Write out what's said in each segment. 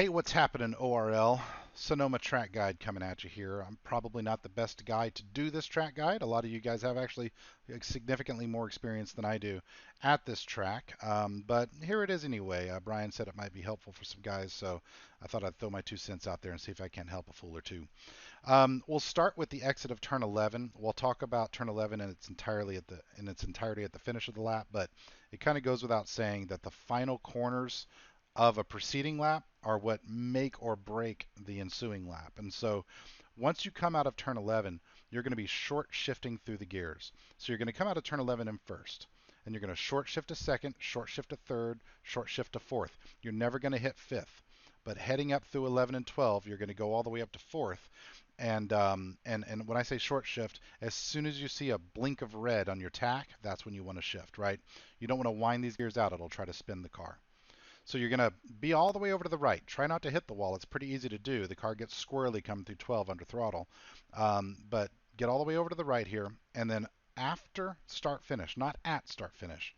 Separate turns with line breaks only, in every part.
Hey, what's happening, ORL? Sonoma track guide coming at you here. I'm probably not the best guy to do this track guide. A lot of you guys have actually significantly more experience than I do at this track, but here it is anyway. Brian said it might be helpful for some guys, so I thought I'd throw my 2 cents out there and see if I can't help a fool or two. We'll start with the exit of turn 11. We'll talk about turn 11 in its entirety at the finish of the lap, but it kind of goes without saying that the final corners of a preceding lap are what make or break the ensuing lap. And so once you come out of turn 11, you're going to be short shifting through the gears. So you're going to come out of turn 11 in first, and you're going to short shift to second, short shift to third, short shift to fourth. You're never going to hit fifth. But heading up through 11 and 12, you're going to go all the way up to fourth. And when I say short shift, as soon as you see a blink of red on your tack, that's when you want to shift, right? You don't want to wind these gears out. It'll try to spin the car. So you're going to be all the way over to the right. Try not to hit the wall. It's pretty easy to do. The car gets squirrely coming through 12 under throttle. But get all the way over to the right here. And then after start finish, not at start finish,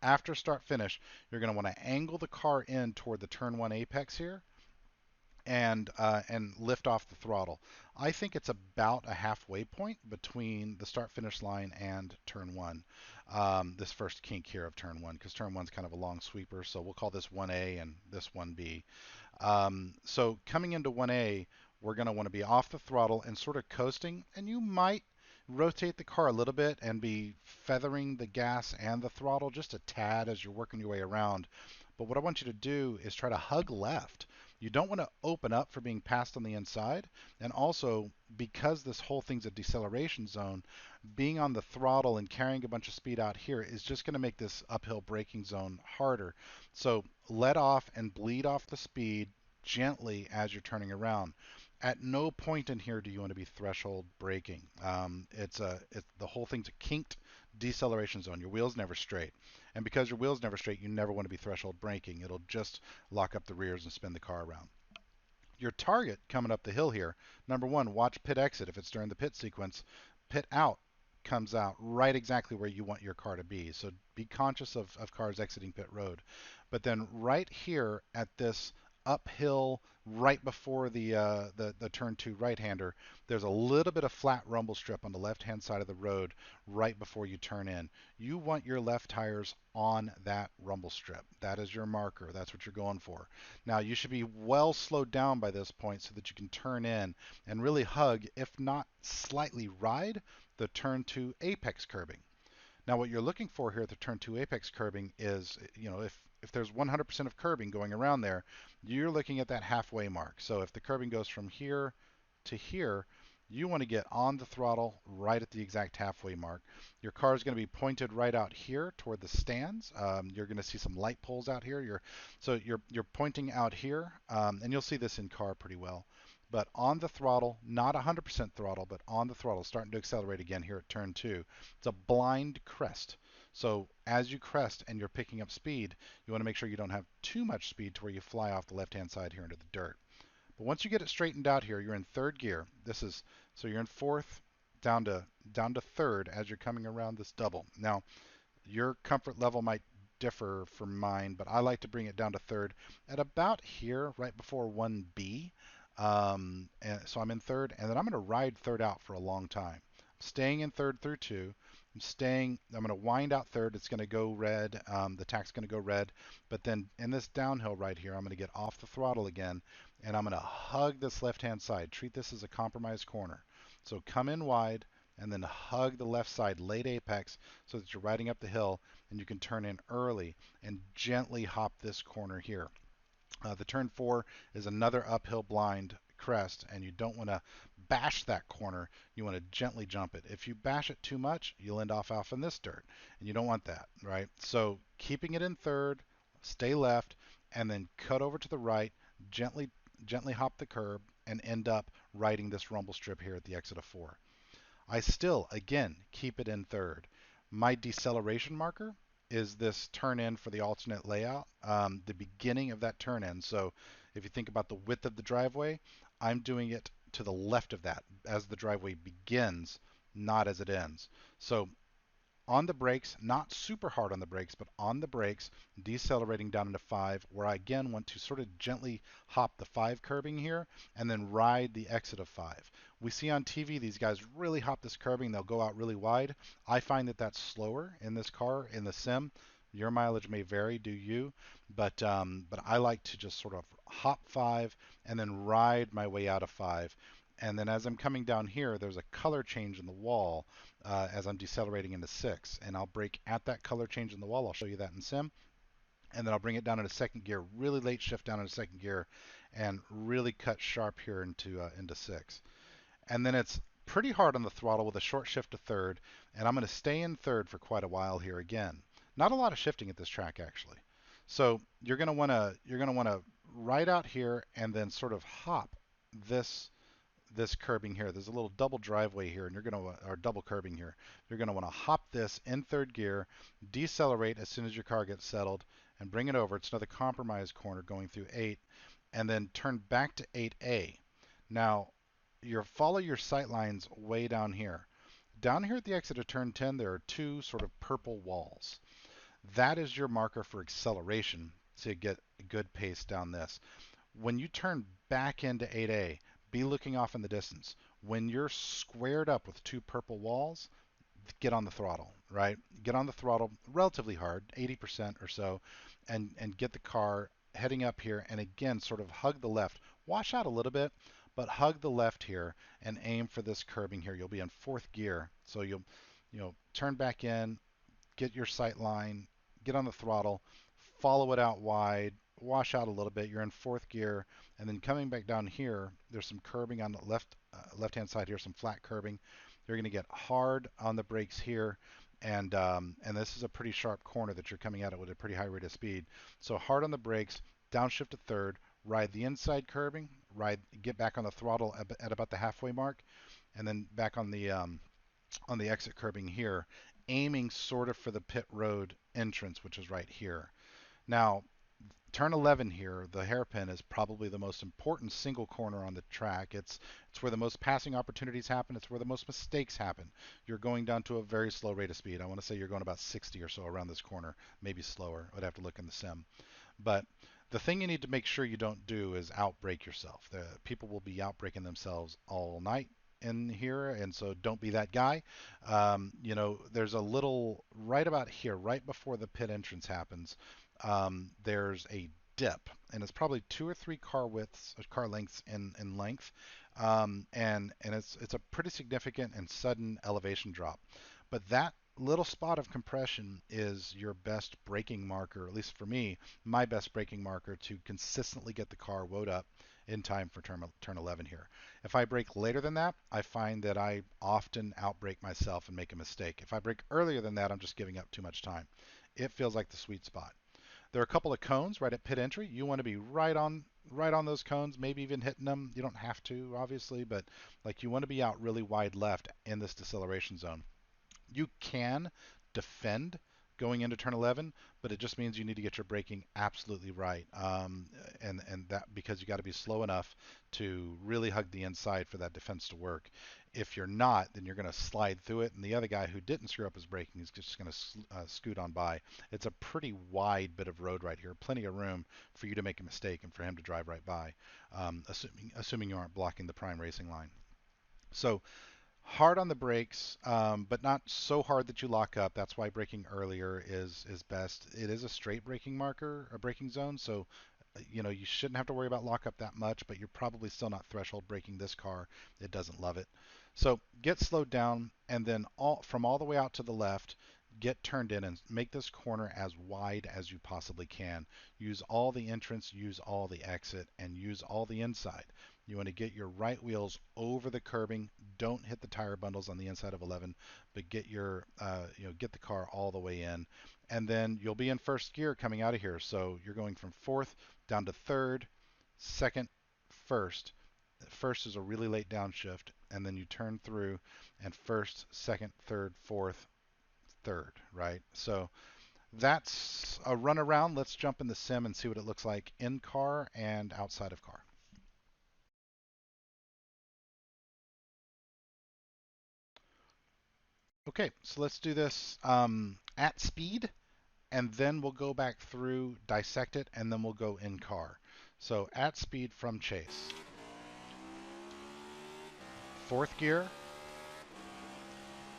after start finish, you're going to want to angle the car in toward the turn 1 apex here and lift off the throttle. I think it's about a halfway point between the start finish line and turn one. This first kink here of turn one, because turn one's kind of a long sweeper, so we'll call this 1A and this 1B. So coming into 1A, we're going to want to be off the throttle and sort of coasting, and you might rotate the car a little bit and be feathering the gas and the throttle just a tad as you're working your way around. But what I want you to do is try to hug left. You don't want to open up for being passed on the inside. And also, because this whole thing's a deceleration zone, being on the throttle and carrying a bunch of speed out here is just going to make this uphill braking zone harder. So let off and bleed off the speed gently as you're turning around. At no point in here do you want to be threshold braking. The whole thing's a kinked deceleration zone. Your wheel's never straight. And because your wheel's never straight, you never want to be threshold braking. It'll just lock up the rears and spin the car around. Your target coming up the hill here, number one, watch pit exit if it's during the pit sequence. Pit out comes out right exactly where you want your car to be. So be conscious of cars exiting pit road. But then right here at this uphill right before the turn two right-hander, there's a little bit of flat rumble strip on the left-hand side of the road right before you turn in. You want your left tires on that rumble strip. That is your marker. That's what you're going for. Now you should be well slowed down by this point so that you can turn in and really hug, if not slightly ride, the turn two apex curbing. Now what you're looking for here at the turn two apex curbing is, if there's 100% of curbing going around there, you're looking at that halfway mark. So if the curbing goes from here to here, you want to get on the throttle right at the exact halfway mark. Your car is going to be pointed right out here toward the stands. You're going to see some light poles out here. You're pointing out here, and you'll see this in car pretty well. But on the throttle, not 100% throttle, but on the throttle, starting to accelerate again here at turn two. It's a blind crest. So as you crest and you're picking up speed, you want to make sure you don't have too much speed to where you fly off the left-hand side here into the dirt. But once you get it straightened out here, you're in third gear. So you're in fourth, down to third as you're coming around this double. Now, your comfort level might differ from mine, but I like to bring it down to third at about here, right before 1B. And so I'm in third, and then I'm going to ride third out for a long time. I'm staying in third through two. I'm going to wind out third. It's going to go red. The tack's going to go red. But then in this downhill right here, I'm going to get off the throttle again, and I'm going to hug this left-hand side. Treat this as a compromised corner. So come in wide, and then hug the left side, late apex, so that you're riding up the hill, and you can turn in early and gently hop this corner here. The turn four is another uphill blind crest, and you don't want to bash that corner. You want to gently jump it. If you bash it too much, you'll end off in this dirt, and you don't want that, right? So keeping it in third, stay left, and then cut over to the right, gently hop the curb, and end up riding this rumble strip here at the exit of four. I still, again, keep it in third. My deceleration marker is this turn in for the alternate layout, the beginning of that turn in. So if you think about the width of the driveway, I'm doing it to the left of that as the driveway begins, not as it ends. So on the brakes, not super hard on the brakes, but on the brakes, decelerating down into 5, where I again want to sort of gently hop the 5 curbing here and then ride the exit of 5. We see on TV these guys really hop this curbing, they'll go out really wide. I find that that's slower in this car, in the sim. Your mileage may vary, do you? But I like to just sort of hop 5 and then ride my way out of 5. And then as I'm coming down here, there's a color change in the wall as I'm decelerating into 6. And I'll brake at that color change in the wall. I'll show you that in sim. And then I'll bring it down into second gear, really late shift down into second gear, and really cut sharp here into 6. And then it's pretty hard on the throttle with a short shift to third, and I'm going to stay in third for quite a while here again. Not a lot of shifting at this track actually. So you're going to want to ride out here and then sort of hop this this curbing here. There's a little double driveway here, and you're going to or double curbing here. You're going to want to hop this in third gear, decelerate as soon as your car gets settled, and bring it over. It's another compromise corner going through 8, and then turn back to 8A. Now, follow your sight lines way down here. Down here at the exit of turn 10, there are two sort of purple walls. That is your marker for acceleration to get a good pace down this. When you turn back into 8A, be looking off in the distance. When you're squared up with two purple walls, get on the throttle, right? Get on the throttle relatively hard, 80% or so, and get the car heading up here, and again sort of hug the left. Wash out a little bit, but hug the left here and aim for this curbing here. You'll be in fourth gear, so you'll turn back in, get your sight line, get on the throttle, follow it out wide, wash out a little bit. You're in fourth gear, and then coming back down here, there's some curbing on the left-hand side here, some flat curbing. You're going to get hard on the brakes here, and this is a pretty sharp corner that you're coming at it with a pretty high rate of speed. So hard on the brakes, downshift to third, ride the inside curbing, get back on the throttle at about the halfway mark, and then back on the exit curbing here, aiming sort of for the pit road entrance, which is right here. Now, turn 11 here, the hairpin is probably the most important single corner on the track. It's where the most passing opportunities happen. It's where the most mistakes happen. You're going down to a very slow rate of speed. I want to say you're going about 60 or so around this corner, maybe slower. I'd have to look in the sim. But the thing you need to make sure you don't do is outbrake yourself. People will be outbraking themselves all night in here, and so don't be that guy. There's a little right about here, right before the pit entrance happens. There's a dip, and it's probably 2 or 3 car lengths in length, and it's a pretty significant and sudden elevation drop. But that little spot of compression is your best braking marker, at least for me, my best braking marker to consistently get the car woed up in time for turn 11 here. If I brake later than that, I find that I often outbrake myself and make a mistake. If I brake earlier than that, I'm just giving up too much time. It feels like the sweet spot. There are a couple of cones right at pit entry. You want to be right on those cones, maybe even hitting them. You don't have to, obviously, but like you want to be out really wide left in this deceleration zone. You can defend going into turn 11, but it just means you need to get your braking absolutely right, and that because you got to be slow enough to really hug the inside for that defense to work. If you're not, then you're going to slide through it, and the other guy who didn't screw up his braking is just going to scoot on by. It's a pretty wide bit of road right here, plenty of room for you to make a mistake and for him to drive right by, assuming you aren't blocking the prime racing line. So hard on the brakes, but not so hard that you lock up. That's why braking earlier is best. It is a straight braking marker, a braking zone, so you shouldn't have to worry about lockup that much, but you're probably still not threshold braking this car. It doesn't love it. So get slowed down, and then from all the way out to the left, get turned in and make this corner as wide as you possibly can. Use all the entrance, use all the exit, and use all the inside. You want to get your right wheels over the curbing. Don't hit the tire bundles on the inside of 11, but get the car all the way in, and then you'll be in first gear coming out of here. So you're going from fourth down to third, second, first. First is a really late downshift, and then you turn through, and first, second, third, fourth, third, right? So that's a run around. Let's jump in the sim and see what it looks like in car and outside of car. Okay, so let's do this at speed, and then we'll go back through, dissect it, and then we'll go in car. So at speed from chase. Fourth gear,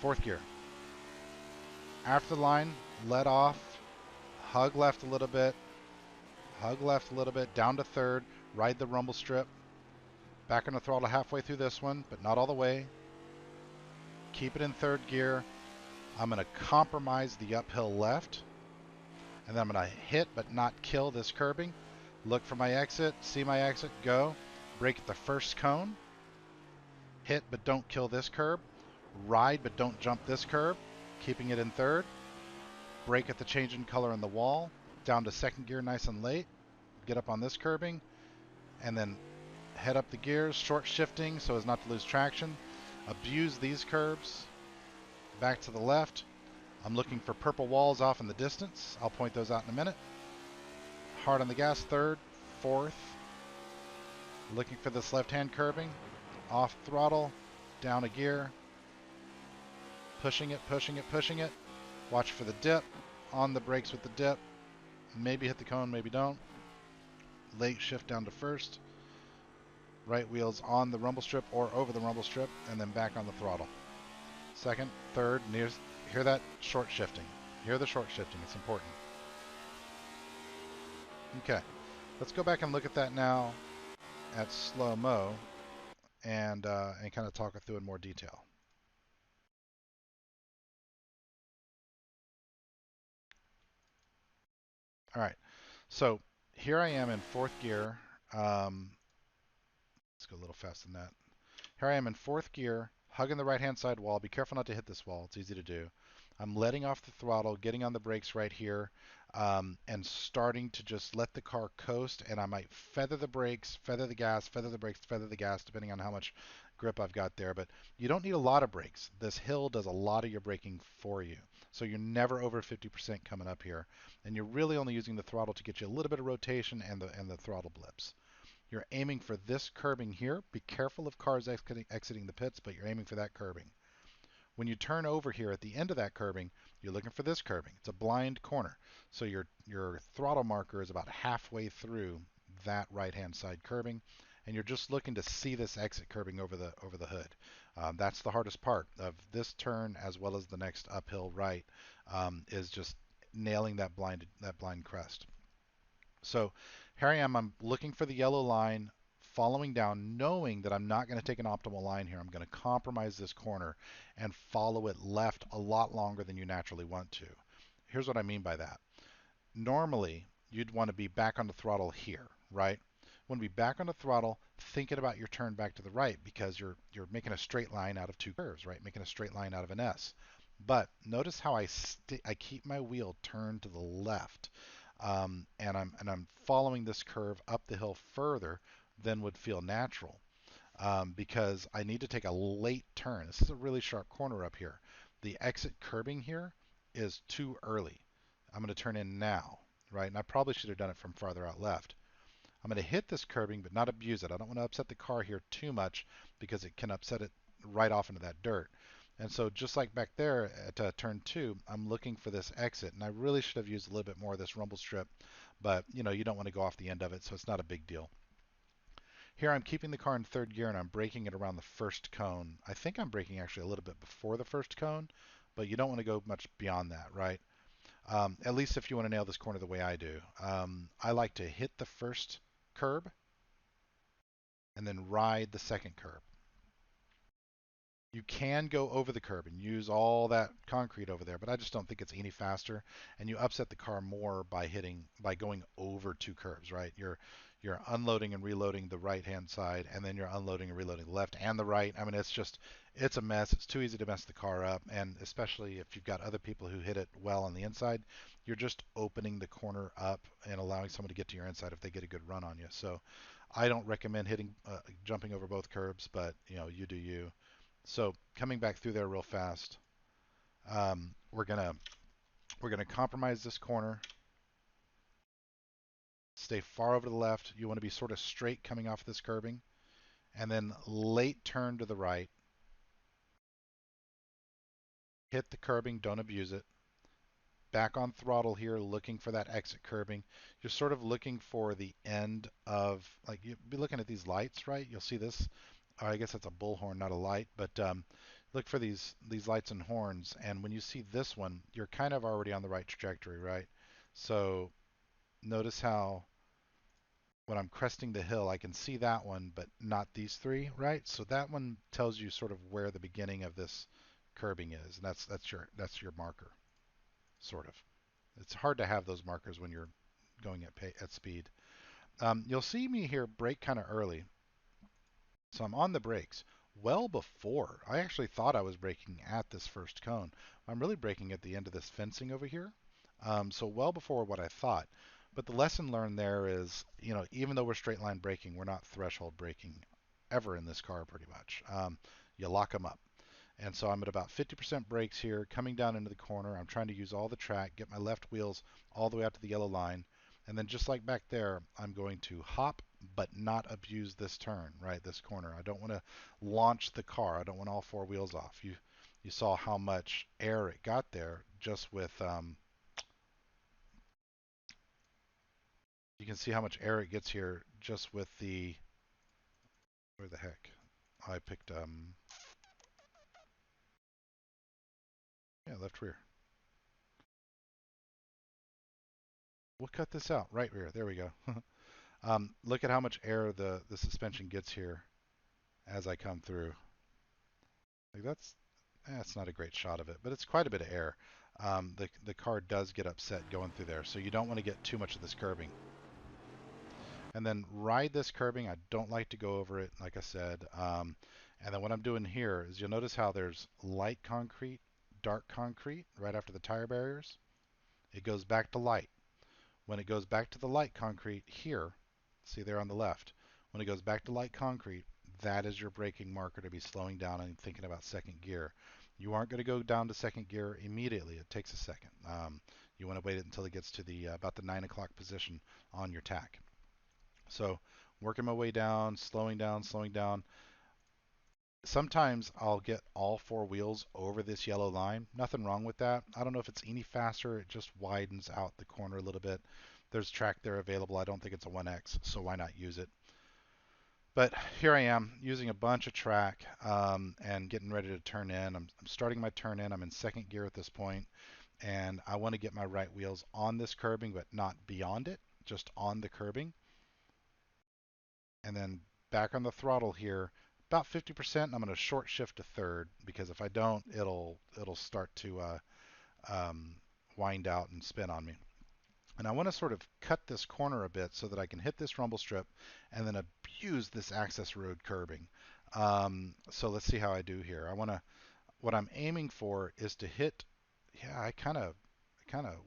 fourth gear. After the line, let off, hug left a little bit, hug left a little bit, down to third, ride the rumble strip, back on the throttle halfway through this one, but not all the way. Keep it in third gear. I'm going to compromise the uphill left, and then I'm going to hit but not kill this curbing. Look for my exit, see my exit, go. Brake at the first cone. Hit but don't kill this curb. Ride but don't jump this curb. Keeping it in third. Brake at the change in color on the wall. Down to second gear nice and late. Get up on this curbing. And then head up the gears, short shifting so as not to lose traction. Abuse these curbs. Back to the left. I'm looking for purple walls off in the distance. I'll point those out in a minute. Hard on the gas, third, fourth. Looking for this left-hand curbing. Off throttle, down a gear. Pushing it, pushing it, pushing it. Watch for the dip. On the brakes with the dip. Maybe hit the cone, maybe don't. Late shift down to first. Right wheels on the rumble strip or over the rumble strip, and then back on the throttle. Second, third, hear that short shifting. Hear the short shifting, it's important. Okay, let's go back and look at that now at Slo-Mo and kind of talk it through in more detail. All right, so here I am in fourth gear. Let's go a little faster than that. Here I am in fourth gear, hugging the right-hand side wall. Be careful not to hit this wall. It's easy to do. I'm letting off the throttle, getting on the brakes right here, and starting to just let the car coast. And I might feather the brakes, feather the gas, feather the brakes, feather the gas, depending on how much grip I've got there. But you don't need a lot of brakes. This hill does a lot of your braking for you. So you're never over 50% coming up here. And you're really only using the throttle to get you a little bit of rotation and the throttle blips. You're aiming for this curbing here. Be careful of cars exiting the pits, but you're aiming for that curbing. When you turn over here at the end of that curbing, you're looking for this curbing. It's a blind corner. So your throttle marker is about halfway through that right-hand side curbing, and you're just looking to see this exit curbing over the hood. That's the hardest part of this turn as well as the next uphill right, is just nailing that blind crest. So here I am, I'm looking for the yellow line, following down, knowing that I'm not going to take an optimal line here. I'm going to compromise this corner and follow it left a lot longer than you naturally want to. Here's what I mean by that. Normally, you'd want to be back on the throttle here, right? Want to be back on the throttle, thinking about your turn back to the right because you're making a straight line out of two curves, right? Making a straight line out of an S. But notice how I keep my wheel turned to the left, and I'm following this curve up the hill further than would feel natural, because I need to take a late turn. This is a really sharp corner up here. The exit curbing here is too early. I'm going to turn in now, right? And I probably should have done it from farther out left. I'm going to hit this curbing but not abuse it. I don't want to upset the car here too much because it can upset it right off into that dirt. And so just like back there at turn 2, I'm looking for this exit, and I really should have used a little bit more of this rumble strip, but you know, you don't want to go off the end of it, so it's not a big deal. Here I'm keeping the car in third gear and I'm braking it around the first cone. I think I'm braking actually a little bit before the first cone, but you don't want to go much beyond that, right? At least if you want to nail this corner the way I do. I like to hit the first curb and then ride the second curb. You can go over the curb and use all that concrete over there, but I just don't think it's any faster. And you upset the car more by going over two curbs, right? You're unloading and reloading the right-hand side, and then you're unloading and reloading the left and the right. I mean, it's a mess. It's too easy to mess the car up, and especially if you've got other people who hit it well on the inside, you're just opening the corner up and allowing someone to get to your inside if they get a good run on you. So I don't recommend jumping over both curbs, but you know, you do you. So coming back through there real fast, um, we're gonna we're gonna compromise this corner. Stay far over to the left. You want to be sort of straight coming off this curbing, and then late turn to the right. hit the curbing, don't abuse it. Back on throttle here, looking for that exit curbing. You're sort of looking for the end of, like, you'll be looking at these lights, right? You'll see this. I guess that's a bullhorn, not a light, but look for these lights and horns. And when you see this one, you're kind of already on the right trajectory, right? So notice how when I'm cresting the hill, I can see that one, but not these three, right? So that one tells you sort of where the beginning of this curbing is, and that's your marker, sort of. It's hard to have those markers when you're going at speed. You'll see me here brake kind of early. So I'm on the brakes well before. I actually thought I was braking at this first cone. I'm really braking at the end of this fencing over here. So well before what I thought. But the lesson learned there is, even though we're straight line braking, we're not threshold braking ever in this car pretty much. You lock them up. And so I'm at about 50% brakes here, coming down into the corner. I'm trying to use all the track, get my left wheels all the way out to the yellow line. And then just like back there, I'm going to hop but not abuse this turn, right? This corner. I don't want to launch the car. I don't want all four wheels off. You saw how much air it got there just with you can see how much air it gets here just with the where the heck? I picked yeah, left rear. We'll cut this out. Right rear. There we go. Look at how much air the suspension gets here as I come through. Like that's not a great shot of it, but it's quite a bit of air. The car does get upset going through there, so you don't want to get too much of this curbing. And then ride this curbing. I don't like to go over it, like I said. And then what I'm doing here is you'll notice how there's light concrete, dark concrete right after the tire barriers. It goes back to light. When it goes back to the light concrete here, see there on the left, when it goes back to light concrete, that is your braking marker to be slowing down and thinking about second gear. You aren't going to go down to second gear immediately. It takes a second. You want to wait until it gets to the about the 9 o'clock position on your tack. So working my way down, slowing down, slowing down. Sometimes I'll get all four wheels over this yellow line. Nothing wrong with that. I don't know if it's any faster. It just widens out the corner a little bit. There's track there available. I don't think it's a 1X, so why not use it? But here I am using a bunch of track and getting ready to turn in. I'm starting my turn in. I'm in second gear at this point, and I want to get my right wheels on this curbing, but not beyond it, just on the curbing. And then back on the throttle here, about 50%. I'm going to short shift to third because if I don't, it'll start to um, wind out and spin on me. And I want to sort of cut this corner a bit so that I can hit this rumble strip and then abuse this access road curbing. So let's see how I do here. What I'm aiming for is to hit, yeah, I kind of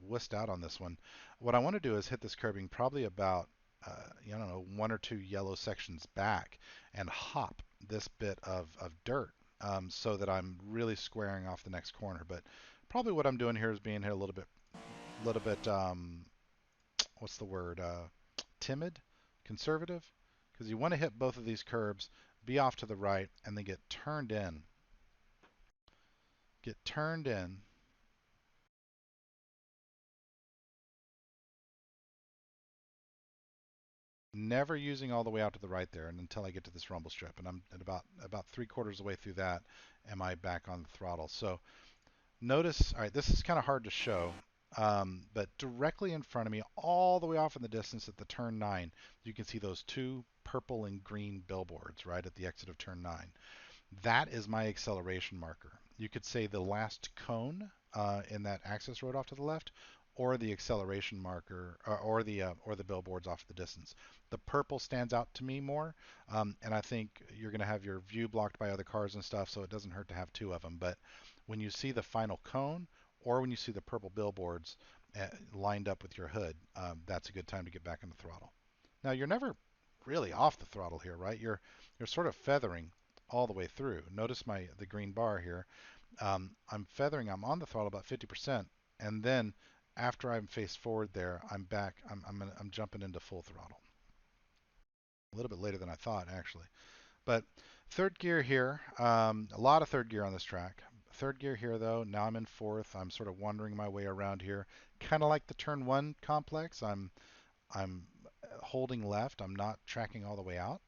wussed out on this one. What I want to do is hit this curbing probably about, I don't know, one or two yellow sections back and hop this bit of dirt so that I'm really squaring off the next corner. But probably what I'm doing here is being here a little bit, what's the word, timid, conservative, because you want to hit both of these curbs, be off to the right, and then get turned in. Never using all the way out to the right there and until I get to this rumble strip, and I'm at about three-quarters of the way through that, am I back on the throttle. So notice, all right, this is kind of hard to show, but directly in front of me, all the way off in the distance at the turn 9, you can see those two purple and green billboards right at the exit of turn 9. That is my acceleration marker. You could say the last cone in that access road off to the left, or the acceleration marker, or the billboards off the distance. The purple stands out to me more, and I think you're going to have your view blocked by other cars and stuff, so it doesn't hurt to have two of them. But when you see the final cone, or when you see the purple billboards lined up with your hood, that's a good time to get back on the throttle. Now you're never really off the throttle here, right? You're sort of feathering all the way through. Notice the green bar here. I'm feathering. I'm on the throttle about 50%, and then after I'm faced forward there, I'm back. I'm jumping into full throttle. A little bit later than I thought, actually. But third gear here. A lot of third gear on this track. third gear here though. Now I'm in fourth. I'm sort of wandering my way around here. Kind of like the turn one complex. I'm holding left. I'm not tracking all the way out.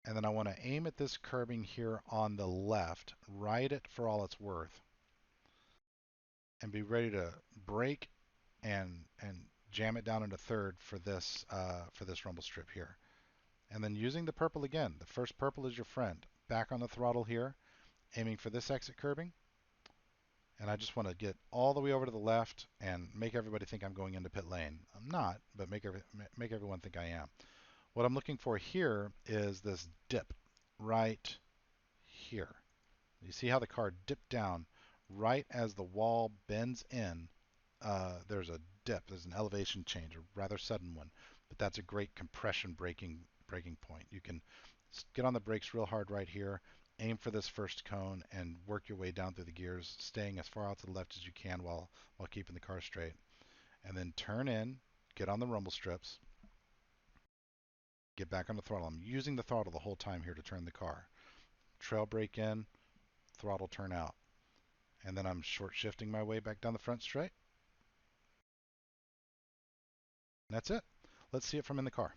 And then I want to aim at this curbing here on the left, ride it for all it's worth, and be ready to brake and jam it down into third for this rumble strip here. And then using the purple again. The first purple is your friend. Back on the throttle here, aiming for this exit curbing. And I just want to get all the way over to the left and make everybody think I'm going into pit lane. I'm not, but make everyone think I am. What I'm looking for here is this dip right here. You see how the car dipped down right as the wall bends in. There's a dip, there's an elevation change, a rather sudden one, but that's a great compression braking point. You can get on the brakes real hard right here, aim for this first cone, and work your way down through the gears, staying as far out to the left as you can while keeping the car straight. And then turn in, get on the rumble strips, get back on the throttle. I'm using the throttle the whole time here to turn the car. Trail brake in, throttle turn out. And then I'm short shifting my way back down the front straight. And that's it. Let's see it from in the car.